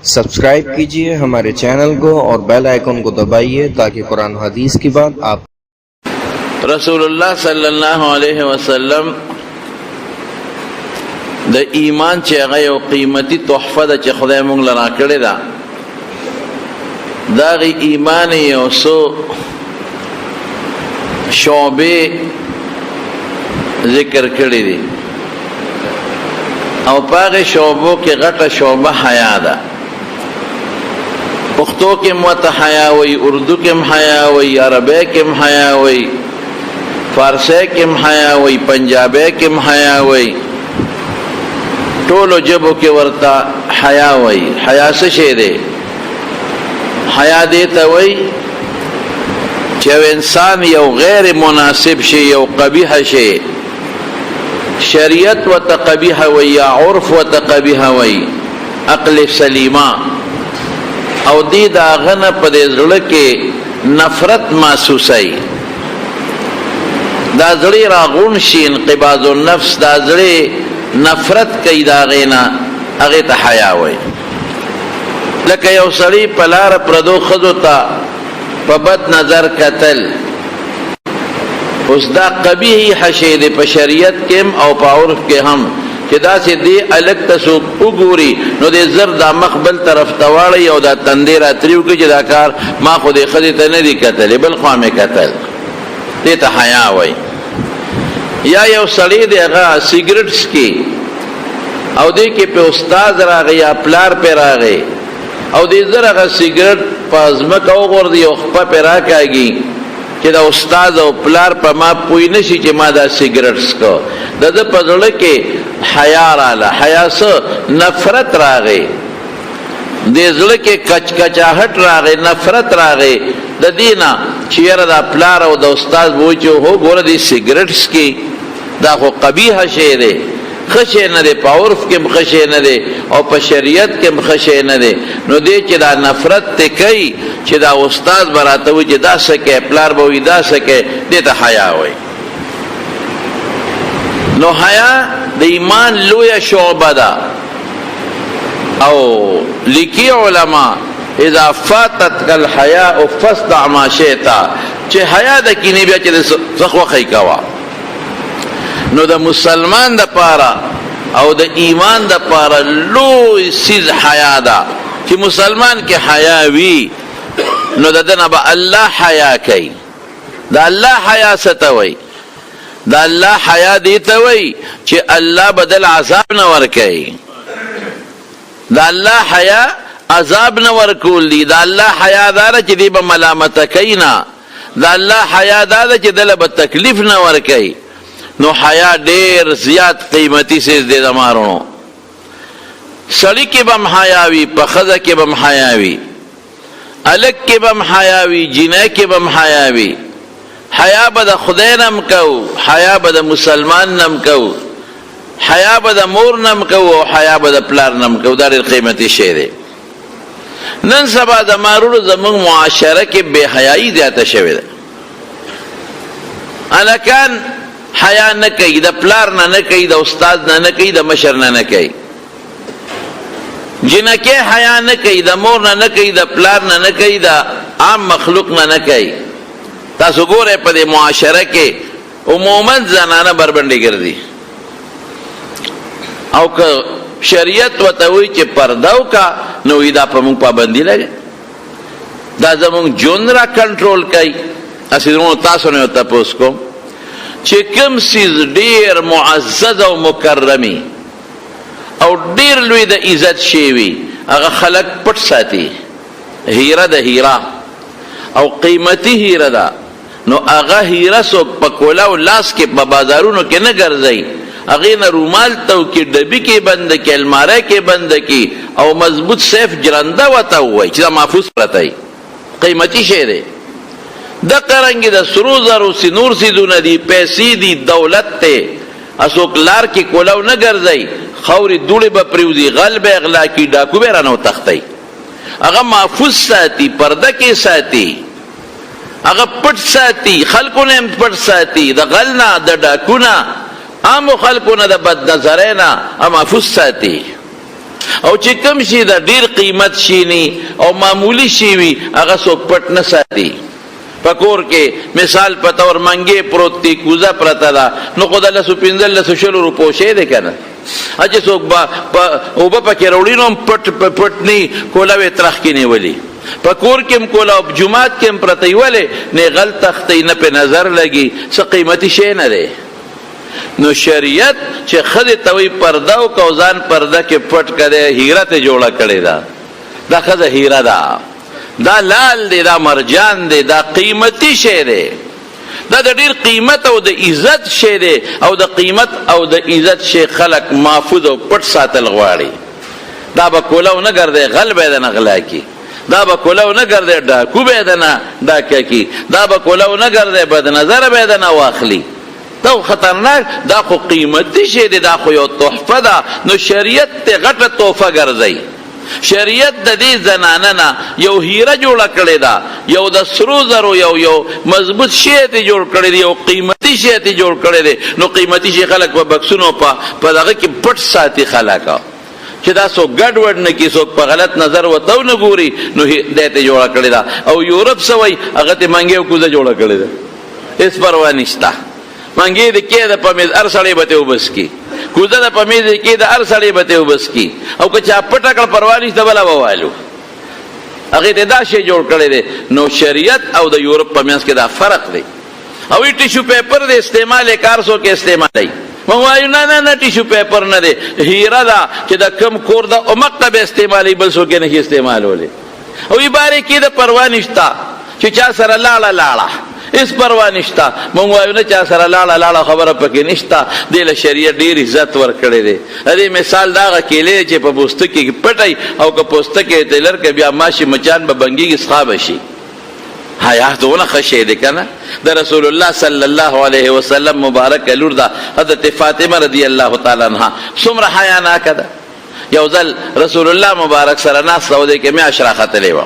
सब्सक्राइब कीजिए हमारे चैनल को और बेल आइकन को दबाइए ताकि कुरान हदीस की बात आप रसूलुल्लाह सल्लल्लाहु अलैहि वसल्लम د ایمان چې هغه یو قیمتي تحفه ده چې خدای مونږ له راکړې ده د هغې ایمان یو څو شعبې ذکر کړي دي او په هغې شعبو کې غټه شعبه حیا ده پښتو کې هم ورته حیا وایي اردو کې هم حیا وایي عربی کې هم حیا وایي فارسی کې هم حیا وایي پنجابی کې هم حیا وایي ټولو جبو کې ورته حیا وایي حیا څه شی دی حیا دې ته وایي چې یو انسان یو غیر مناسب شي یو قبیح شي شریعت ورته قبیح وایي یا عرف ورته قبیح وایي عقل سلیمه او دې د هغه نه په دې زړه کې نفرت محسوسوي دا زړه راغون شي انقباض النفس دا زړه نفرت کوي د هغې نه هغې ته حیا وایي لکه یو سړي په لاره پردو ښځو ته په بد نظر کتل اوس دا قبیح شی دی په شریعت کې هم او په عرف کې هم چې داسې دې الګ ته څوک وګوري نو دې زر دا مخ بل طرف ته واړوي او دا تندې راتري وکړي چې دا کار ما خو دې ښځې ته نه دي کتلې بل خوا مې کتل دې ته حیا وایي یا یو سړی دی هغه سیګریټ څکي او دې کې په استاد راغی یا پلار پې راغی او دې زر هغه سیګریټ په ځمکه وغورځي او خپه پې راکاږي چې دا استاد او پلار په ما پوه نه شي چې ما دا سیګریټ څکه د ده په زړه کې حیا راله حیا څه نفرت راغی دې زړه کې کچکچاهټ راغی نفرت راغی د دې نه چې یاره دا پلار او د استاد وایي چې هو ګوره دې سیګریټ څکي دا خو قبیح شی دی ښه شی نه دی په عرف کې هم ښه شی نه دی او په شریعت کې هم ښه شی نه دی نو دې چې دا نفرت ته کوي چې دا استاد به راته وایي چې دا څه کوي پلار به وایي دا څه کوي دې ته حیا وایي نو حیا د ایمان لویه شعبه ده او لیکي علما اذا فاتتک الحیاء فاصدع ما شئت چې حیا د کینې بیا چې څه خوښی کوه نو د مسلمان د پاره او د ایمان د پاره لوی سیز حیا ده چې مسلمان کې حیا وي نو د ده نه به الله حیا کوي د الله حیا څه ته وایي د الله حیا دې ته وایي چې الله بدل عذاب نه ورکوي د الله حیا عذاب نه ورکول دي د الله حیا دا ده چې دې به ملامته کوي نه د الله حیا دا ده چې دله به تکلیف نه ورکوي نو حیا ډیر زیات قیمتي سیز دی د مارونو سړي کې به هم حیا وي په ښځه کې به هم حیا وي هلک کې به هم حیا وي جینۍ کې به هم حیا وي حیا به د خدای نه هم کوو حیا به د مسلمان نه هم کوو حیا به د مور نه هم کوو او حیا به د پلار نه هم کوو دا ډېر قیمتي شی دی نن سبا د مارونو زموږ معاشره کې بې حیایي زیاته شوې ده هلکان حیا نه کوي د پلار نه نه کوي د استاد نه نه کوي د مشر نه نه کوي جنکې حیا نه کوي د مور نه نه کوي د پلار نه نه کوي د عام مخلوق نه نه کوي تاسو ګورئ په دې معاشره کې عموما زنانه بربنډې ګرځي او که شریعت ورته وایي چې پرده وکړه نو وایي دا په موږ پابندي لګي دا زموږ ژوند را کنټرول کوي هسې تاسو نه یو تپوس کوم چې کوم څیز ډېر معزز او مکرمي او ډېر لوی د عزت شی وي هغه خلک پټ ساتي هیره د هیره او قیمتي هیره ده نو هغه هیره څوک په کوله او لاس کې په بازارونو کې نه ګرځوي هغې نه رومال تو کې ډبي کې بند کې الماری کې بند کې او مضبوط سیف جرنده ورته ووایي چې دا محفوظ پرته وي قیمتي شی دی د قرنګي د سرو زرو نور سیزونه دي پیسې دي دولت ته اسوک لار کې کولو نه ګرځي خوري دوړې به پریوزي غل به اغلا کی ډاکو به رانو تختی هغه محفوظ ساتي پرده کې ساتي هغه پټ ساتي خلکو نه پټ ساتي د غل نه د ډاکو نه عام خلکو نه د بد نظرۍ نه محفوظ ساتي او چې کم شي دا ډیر قیمت شي نی او معمولی شي وي هغه څوک پټ نه ساتي. پکور کې مثال پته اور منګي پروت دی کوزه پرته ده نو خدای له 1500 روپو شه ده کنه اجه څوک با او په کې وروړي نو پټ نه کولا وې ترخ کې نیولې پکور کې کولا او جمعات کې پرته ویلې نه غلط تختې نه په نظر لګي څه قیمتي شی نه ده. نو شریعت چې خدای توي پرده او کوزان پرده کې پټ کړي هیره ته جوړه کړي دا خزه هیره ده دا لال دی دا مرجان دی دا قیمتی شی دی دا د ډیر قیمت او د عزت شی دی او د قیمت او د عزت شی خلق محفوظ او پټ ساتل غواړي. دا به کولاو نه ګرځي غل به نه غلا کی دا به کولاو نه ګرځي ډاکو به نه ډاکه کی دا به کولاو نه ګرځي بد نظر به نه واخلي دا خطرناک دا خو قیمتی شی دی دا خو یو تحفه ده. نو شریعت ته غټه تحفه ګرځي. شریعت د دې زنانه نه یو هیره جوړه کړې ده یو د سرو زرو یو مضبوط شی ته جوړ کړی دی یو قیمتي شی ته جوړ کړی دی. نو قیمتي شی خلک په بکسونو په دغه کې پټ ساتي خلک چې دا سو ګډ وډ نه کی سو په غلط نظر وته نه ګوري نو دې ته جوړه کړی ده. او یورپ سوی هغه ته منګي کوزه جوړه کړی ده هیڅ پروا نشته. منګي د کې د پمیز ارسړې بته وبس کی کوزه د پمیز کې د ارسړې بته وبس کی او که چا پټه کړ پروانیش د بلا ووالو هغه ته دا شی جوړ کړی دی. نو شریعت او د یورپ په منځ کې دا فرق دی. او ټیشو پیپر د استعمال کارسو کې استعمالي مونږ وایو نه ټیشو پیپر نه دی هیره دا چې د کم کور د عمق به استعمالي بل څوک نه استعمالولې او یې باره کې د پروانیش تا چې چا سره لاړه اس پروا نشتا مونږ وایو نه چا سره لاړه خبره پکې نشتا. د شریعت ډیر عزت ورکړي دی. دې مثال دا کېلې چې په پوسټ کې پټي او که پوسټ کې تلر کې بیا ماشي مچان به بنګي صحابه شي حیا دونه خشه دي کنه. د رسول الله صلی الله علیه وسلم مبارک لور دا حضرت فاطمه رضی الله تعالی عنها څومره حیا نه کړه. یو ځل رسول الله مبارک سره ناس راو دي کې مې اشراخه تلې و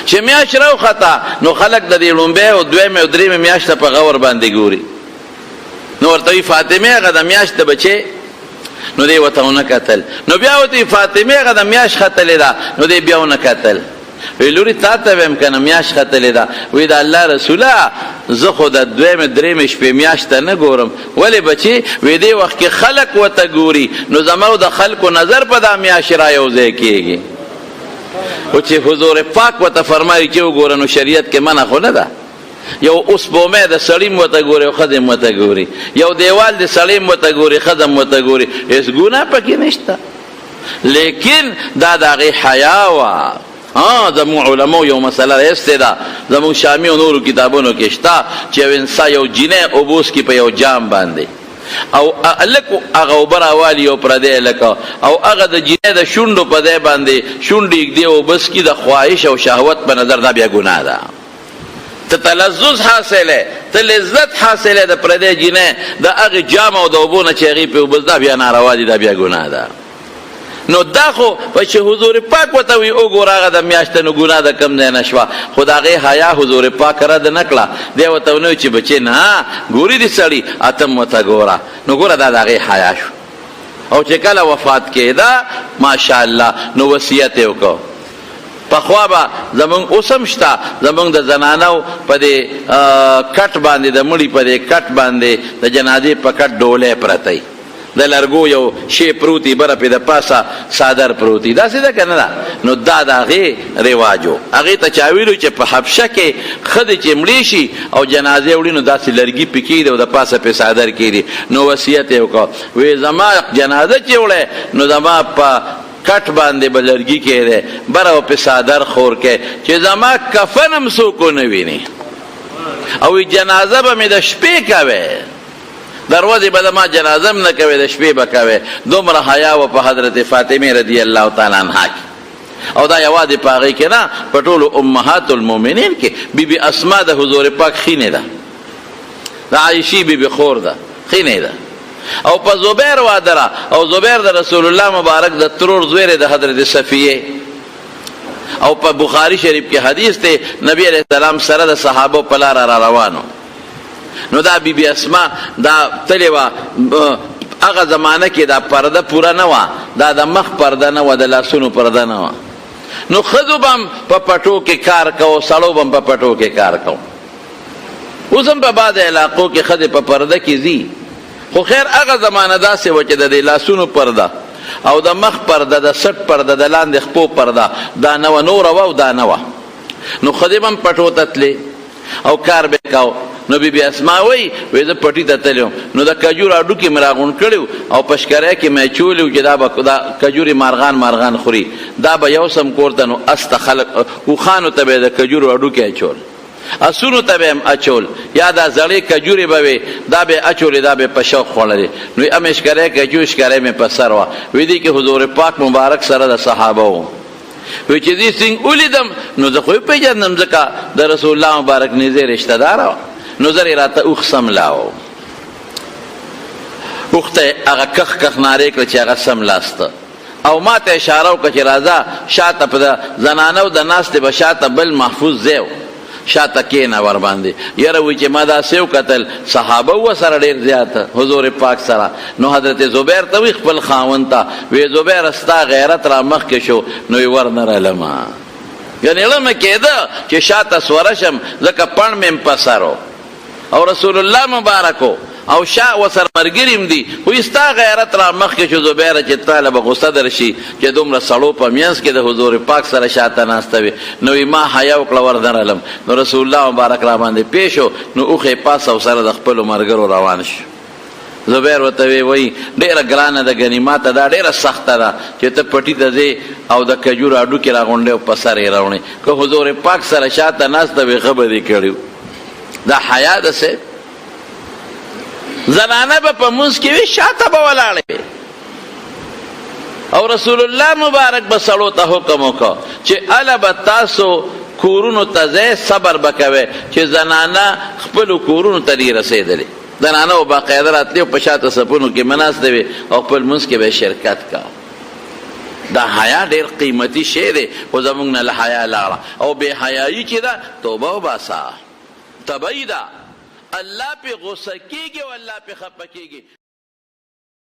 چې میاشت راو خطا نو خلق د دې لومبه او دویمه او دریمه میاشت په غور باندې ګوري. نو ورته فاطمه هغه د میاشت بچي نو دی وتهونه قتل نو بیا ورته فاطمه هغه د میاشت خطلې ده نو دی بیا ونه قتل ویلوري تاته ویم کنه میاشت خطلې ده وې د الله رسوله زه خو د دویمه دریمه شپې میاشت نه ګورم ولی بچي وې دی وخت کې خلق وته ګوري نو زمو د خلکو نظر په د میاشت را یو ځای کېږي. او چې حضور پاک وته فرمایي چې وګوره نو شریعت کې منع خو نه ده. یو اوس بومه د سړی وته ګوري او خدم وته ګوري یو دیوال د سړی وته ګوري خدم وته ګوري هیڅ ګناه پکې نشته. لیکن دا دغه حیا وا زمو علماء یو مسله استدا زمو شامی او نورو کتابونو کې شتا چې انسان یو جنې او بوس کې په یو جام باندې او الکو هغه وبراوالی او پر دې لکه او هغه د جنې د شونډو په دې باندې شونډې دی او بس کې د خواهش او شهوت په نظر دا بیا ګناه ده. ته تلذذ حاصله ته لذت حاصله د پر دې جنې د هغه جام او د وبونه چې هغه په وبس دا بیا ناروا دي دا بیا ګناه ده. نو دا خو په چې حضور پاک وته وی او ګورغه د میاشتنو ګناه د کم نه نشوا خدای حیا حضور پاک را د نکړه دی وته نو چې بچي نه ګوري دي سړی اتم وته ګورا نو ګوره دا دغه حیا شو. او چې کله وفات کېدا ماشاءالله نو وصیت وکړو په خوابه زمون اوسم شتا زمون د زنانو په دې کټ باندې د مړی په دې کټ باندې د جنازې په کټ ډولې پرتای د لرګو یو شی پروتي بره په د پاسه صادر پروتي دا څه ده کنه دا. نو دا دغه رواجو هغه ته چاویلو چې په حبشه کې خدای چې مړی شي او جنازه وړي نو داسې لرګي پکې دی او د پاسه په صادر کړي. نو وصیت وکړ وې زما جنازه چې وړه نو زما په کټ باندې بلرګي کړي بره په صادر خور کې چې زما کفنم سوکو نه ویني او جنازه به مې د شپې کوي دروازه به ما جنازه نه کوي د شپې به کوي. دومره حیا و په حضرت فاطمه رضی الله تعالی عنها او دا یوازې پاغي کې نه په ټولو امهات المؤمنین کې بیبي اسماء د حضور پاک خینه ده د عائشې بیبي خور ده خینه ده او په زبیر وادره او زبیر د رسول الله مبارک د ترور زویره د حضرت صفیه او په بخاری شریف کې حدیث ته نبی علیہ السلام سره د صحابه په لار را روانو نو دا بیبي اسماء دا تلوا هغه زمانه کې دا پرده پوره نه وه، دا د مخ پرده نه وه، د لاسونو پرده نه وه. نو ښځو به هم په پټو کې کار کو، سړو به هم په پټو کې کار کو. اوس هم په بعض علاقو کې ښځې په پرده کې ځي، خو خیر هغه زمانه داسې وه چې د دې لاسونو پرده او د مخ پرده، د سټ پرده، د لاندې خپو پرده دا نه وه، نوره وه او دا نه وه. نو ښځې به هم پټو ته تلې او کار به یې کو. نو بی بی اسما وی زه پټي ته تلم، نو د کجور هډوکي مې راغونډ کړي او په شکرۍ کې مې اچولي چې دا به دا کجورې مارغان خوري، دا به یو سم کور ته نو اس ته خلک اوښانو ته به یې د کجورو هډوکي اچول، اسونو ته به یې هم اچول، یا دا زړې کجورې به وې دا به یې اچولې، دا به یې په شوق خوړلې. نو ام شکرۍ کې اچو، شکرۍ مې په سر وه. وی دې کې حضور پاک مبارک سره د صحابه وو. وی چې دې څنګه ولیدم نو زه خو یې پېژندم، ځکه د رسول الله مبارک نږدې رشته داره وه. نو زر راته اوښ سملاو، اوښ ته هغه کخ نارې کړه چې هغه سملاسته، او ما ته اشاره وکړه چې راځه شاته په د زنانو د ناستې به شاته بل محفوظ ځای و، شاته کېنه ورباندې. یاره وایي چې ما داسې وکتل صحابه وه سره ډېر زیاته حضور پاک سره. نو حضرت زبیر ته وی خپل خاوند ته وی زبیر ستا غیرت را مخکې شو، نو یې ورنرلمه، یعنې علمه کېده چې شاته سوره شم ځکه پڼ مې په سر و او رسول الله مبارکو او شا وسر مرګریم دي، خو ستا غیرت را مخکې شو زبیره چې تاله به غصه درشي چې دومره سړو په منځ کې د حضور پاک سره شاته ناسته وي. نو ما حیا وکړه ورنرلم. نو رسول الله مبارک را باندې پیښ شو، نو اوښې پاس او سره د خپلو ملګرو روان شو. زبیر ورته وی ډېره ګرانه ده، ګنې ماته دا ډېره سخته ده چې ته پټي ته ځې او د کجورو هډوکې راغونډې او په سر یې راوړې، که حضور پاک سره شاته ناسته وي ښه به دې کړي. دا حیا ده سه. زنانه به په منځ کې وي شاته به ولاړې او رسول الله مبارک به سړو ته حکم وکړ چې اله به تاسو کورونو ته ځئ، صبر به کوئ چې زنانه خپلو کورونو ته دې رسېدلې. زنانه به باقاعده راتلې او په شاته صفونو کې مناسته وي او خپل منځ کې به شرکت کا. دا حیا ډېر قیمتي شی دی، خو زموږ نه له حیا لاړه او بې حیایي چې ده توبه وباسه، تبعی ده. الله پہ غصہ کیږي او الله پہ خفه کیږي.